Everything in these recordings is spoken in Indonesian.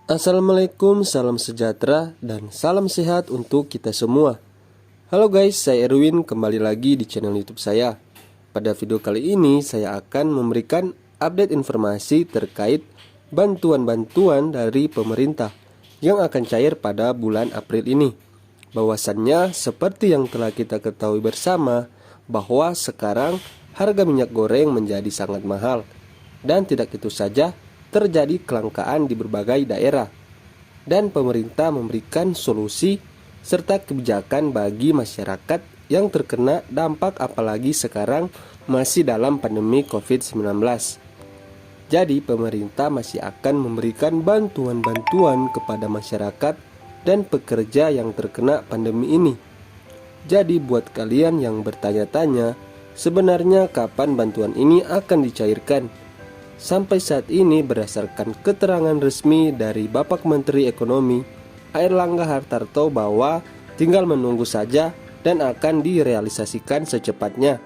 Assalamualaikum, salam sejahtera, dan salam sehat untuk kita semua. Halo guys, saya Erwin, kembali lagi di channel YouTube saya. Pada video kali ini, saya akan memberikan update informasi terkait bantuan-bantuan dari pemerintah yang akan cair pada bulan April ini. Bahwasannya, seperti yang telah kita ketahui bersama, bahwa sekarang harga minyak goreng menjadi sangat mahal. Dan tidak itu saja, terjadi kelangkaan di berbagai daerah, dan pemerintah memberikan solusi serta kebijakan bagi masyarakat yang terkena dampak, apalagi sekarang masih dalam pandemi COVID-19. Jadi pemerintah masih akan memberikan bantuan-bantuan kepada masyarakat dan pekerja yang terkena pandemi ini. Jadi buat kalian yang bertanya-tanya, sebenarnya kapan bantuan ini akan dicairkan? Sampai saat ini berdasarkan keterangan resmi dari Bapak Menteri Ekonomi Airlangga Hartarto bahwa tinggal menunggu saja dan akan direalisasikan secepatnya.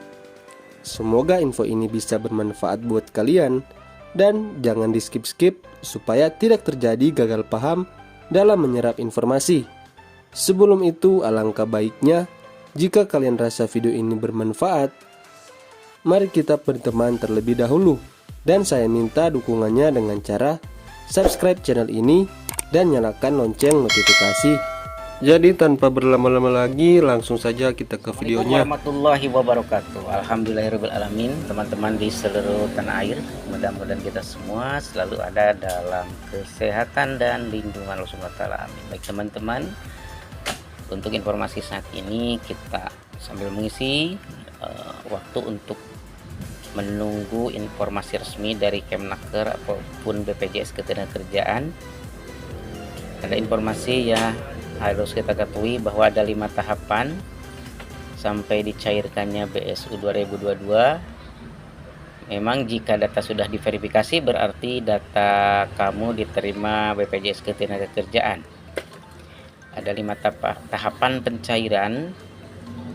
Semoga info ini bisa bermanfaat buat kalian dan jangan di skip-skip supaya tidak terjadi gagal paham dalam menyerap informasi. Sebelum itu, alangkah baiknya jika kalian rasa video ini bermanfaat, mari kita berteman terlebih dahulu. Dan saya minta dukungannya dengan cara subscribe channel ini dan nyalakan lonceng notifikasi. Jadi tanpa berlama-lama lagi, langsung saja kita ke videonya. Warahmatullahi wabarakatuh. Alhamdulillahirobbilalamin. Teman-teman di seluruh tanah air, mudah-mudahan kita semua selalu ada dalam kesehatan dan lindungan Allah Subhanahu wa taala. Amin. Baik teman-teman, untuk informasi saat ini kita sambil mengisi waktu untuk menunggu informasi resmi dari Kemnaker ataupun BPJS Ketenagakerjaan. Ada informasi ya harus kita ketahui bahwa ada 5 tahapan sampai dicairkannya BSU 2022. Memang jika data sudah diverifikasi berarti data kamu diterima BPJS Ketenagakerjaan. Ada 5 tahapan pencairan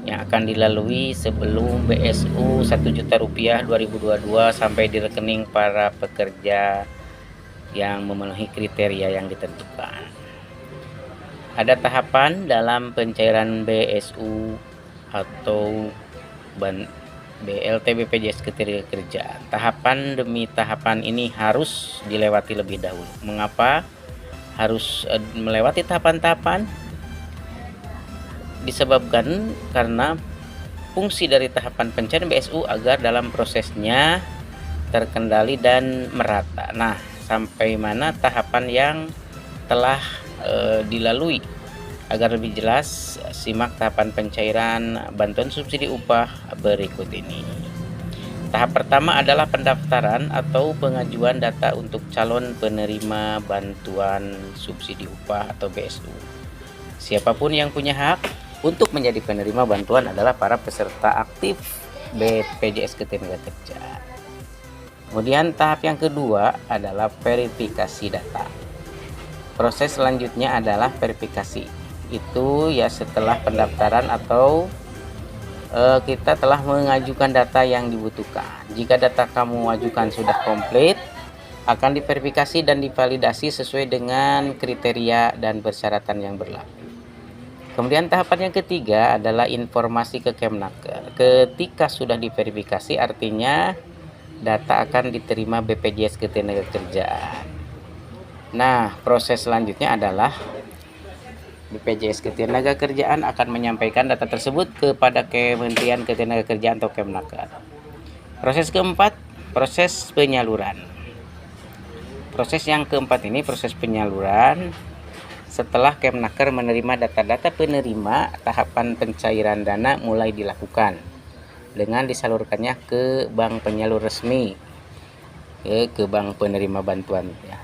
yang akan dilalui sebelum BSU 1 juta rupiah 2022 sampai di rekening para pekerja yang memenuhi kriteria yang ditentukan. Ada tahapan dalam pencairan BSU atau BLT BPJS Ketenagakerjaan. Tahapan demi tahapan ini harus dilewati lebih dahulu. Mengapa harus melewati tahapan-tahapan? Disebabkan karena fungsi dari tahapan pencairan BSU agar dalam prosesnya terkendali dan merata. Nah, sampai mana tahapan yang telah dilalui? Agar lebih jelas, simak tahapan pencairan bantuan subsidi upah berikut ini. Tahap pertama adalah pendaftaran atau pengajuan data untuk calon penerima bantuan subsidi upah atau BSU. Siapapun yang punya hak untuk menjadi penerima bantuan adalah para peserta aktif BPJS Ketenagakerjaan. Kemudian tahap yang kedua adalah verifikasi data. Proses selanjutnya adalah verifikasi. Itu ya setelah pendaftaran atau kita telah mengajukan data yang dibutuhkan. Jika data kamu ajukan sudah komplit, akan diverifikasi dan divalidasi sesuai dengan kriteria dan persyaratan yang berlaku. Kemudian tahapan yang ketiga adalah informasi ke Kemnaker. Ketika sudah diverifikasi artinya data akan diterima BPJS Ketenagakerjaan. Nah, proses selanjutnya adalah BPJS Ketenagakerjaan akan menyampaikan data tersebut kepada Kementerian Ketenagakerjaan atau Kemnaker. Proses keempat, proses penyaluran. Proses yang keempat ini proses penyaluran. Setelah Kemnaker menerima data-data penerima, tahapan pencairan dana mulai dilakukan dengan disalurkannya ke bank penyalur resmi, ke bank penerima bantuan ya.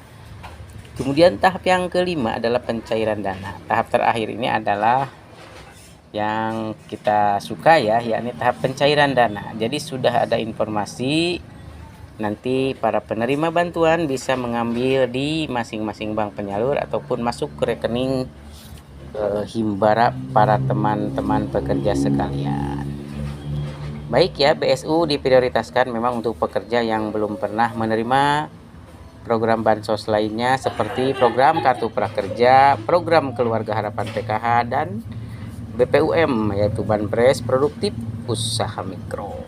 Kemudian tahap yang kelima adalah pencairan dana. Tahap terakhir ini adalah yang kita suka ya, yakni tahap pencairan dana. Jadi sudah ada informasi, nanti para penerima bantuan bisa mengambil di masing-masing bank penyalur ataupun masuk ke rekening himbara para teman-teman pekerja sekalian. Baik ya, BSU diprioritaskan memang untuk pekerja yang belum pernah menerima program bansos lainnya seperti program Kartu Prakerja, program Keluarga Harapan PKH, dan BPUM yaitu Banpres Produktif Usaha Mikro.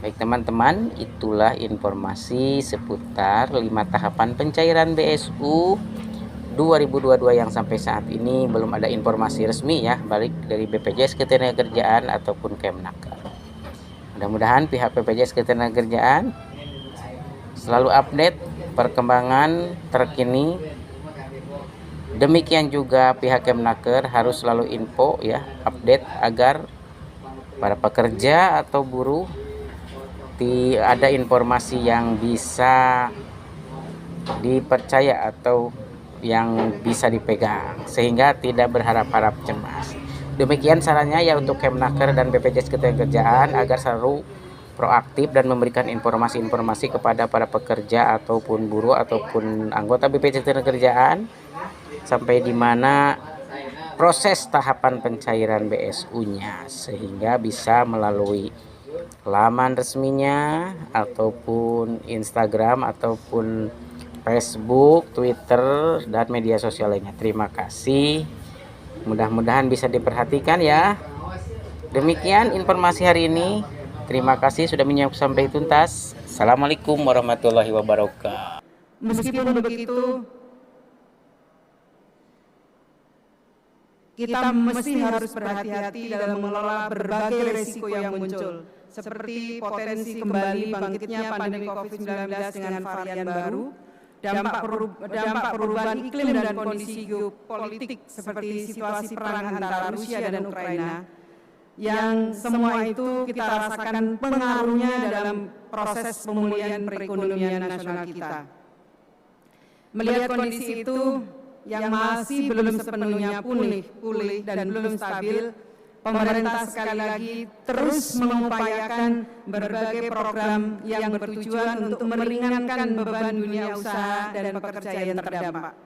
Baik teman-teman, itulah informasi seputar 5 tahapan pencairan BSU 2022 yang sampai saat ini belum ada informasi resmi ya, balik dari BPJS Ketenagakerjaan ataupun Kemnaker. Mudah-mudahan pihak BPJS Ketenagakerjaan selalu update perkembangan terkini. Demikian juga pihak Kemnaker harus selalu info ya, update agar para pekerja atau buruh ada informasi yang bisa dipercaya atau yang bisa dipegang sehingga tidak berharap-harap cemas. Demikian sarannya ya untuk Kemnaker dan BPJS Ketenagakerjaan agar selalu proaktif dan memberikan informasi-informasi kepada para pekerja ataupun buruh ataupun anggota BPJS Ketenagakerjaan sampai di mana proses tahapan pencairan BSU-nya sehingga bisa melalui laman resminya ataupun Instagram ataupun Facebook, Twitter, dan media sosial lainnya. Terima kasih. Mudah-mudahan bisa diperhatikan ya. Demikian informasi hari ini. Terima kasih sudah menyimak sampai tuntas. Assalamualaikum warahmatullahi wabarakatuh. Meskipun begitu, kita mesti harus berhati-hati dalam mengelola berbagai risiko yang muncul, seperti potensi kembali bangkitnya pandemi COVID-19 dengan varian baru, dampak perubahan iklim dan kondisi geopolitik seperti situasi perang antara Rusia dan Ukraina, yang semua itu kita rasakan pengaruhnya dalam proses pemulihan perekonomian nasional kita. Melihat kondisi itu yang masih belum sepenuhnya pulih dan belum stabil, pemerintah sekali lagi terus mengupayakan berbagai program yang bertujuan untuk meringankan beban dunia usaha dan pekerja yang terdampak.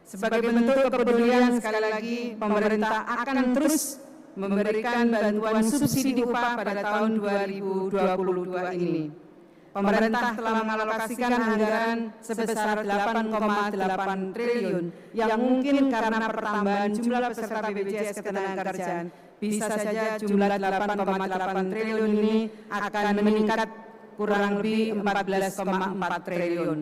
Sebagai bentuk kepedulian, sekali lagi pemerintah akan terus memberikan bantuan subsidi upah pada tahun 2022 ini. Pemerintah telah mengalokasikan anggaran sebesar 8,8 triliun yang mungkin karena pertambahan jumlah peserta BPJS Ketenagakerjaan bisa saja jumlah 8,8 triliun ini akan meningkat kurang lebih 14,4 triliun.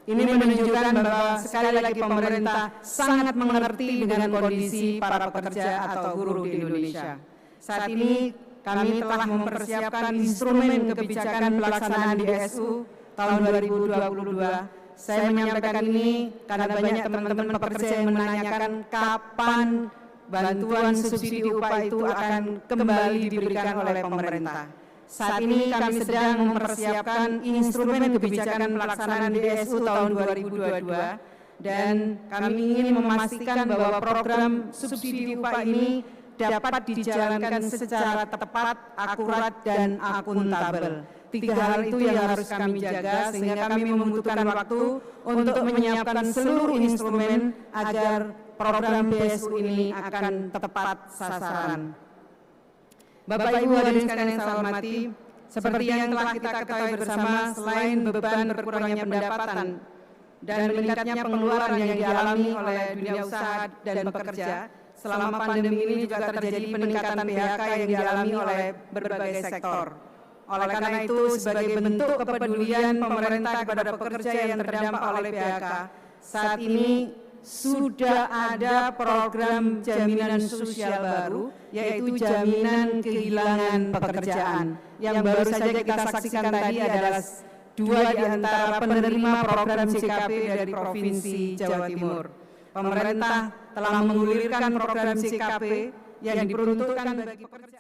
Ini menunjukkan bahwa sekali lagi pemerintah sangat mengerti dengan kondisi para pekerja atau buruh di Indonesia. Saat ini kami telah mempersiapkan instrumen kebijakan pelaksanaan BSU tahun 2022. Saya menyampaikan ini karena banyak teman-teman pekerja yang menanyakan kapan bantuan subsidi upah itu akan kembali diberikan oleh pemerintah. Saat ini kami sedang mempersiapkan instrumen kebijakan pelaksanaan BSU tahun 2022 dan kami ingin memastikan bahwa program subsidi upah ini dapat dijalankan secara tepat, akurat, dan akuntabel. 3 hal itu yang harus kami jaga sehingga kami membutuhkan waktu untuk menyiapkan seluruh instrumen agar program BSU ini akan tepat sasaran. Bapak Ibu hadirin sekalian yang saya hormati, seperti yang telah kita ketahui bersama, selain beban berkurangnya pendapatan dan meningkatnya pengeluaran yang dialami oleh dunia usaha dan pekerja, selama pandemi ini juga terjadi peningkatan PHK yang dialami oleh berbagai sektor. Oleh karena itu, sebagai bentuk kepedulian pemerintah kepada pekerja yang terdampak oleh PHK, saat ini sudah ada program jaminan sosial baru, yaitu jaminan kehilangan pekerjaan. Yang baru saja kita saksikan tadi adalah 2 di antara penerima program JKP dari Provinsi Jawa Timur. Pemerintah telah menggulirkan program JKP yang diperuntukkan bagi pekerja.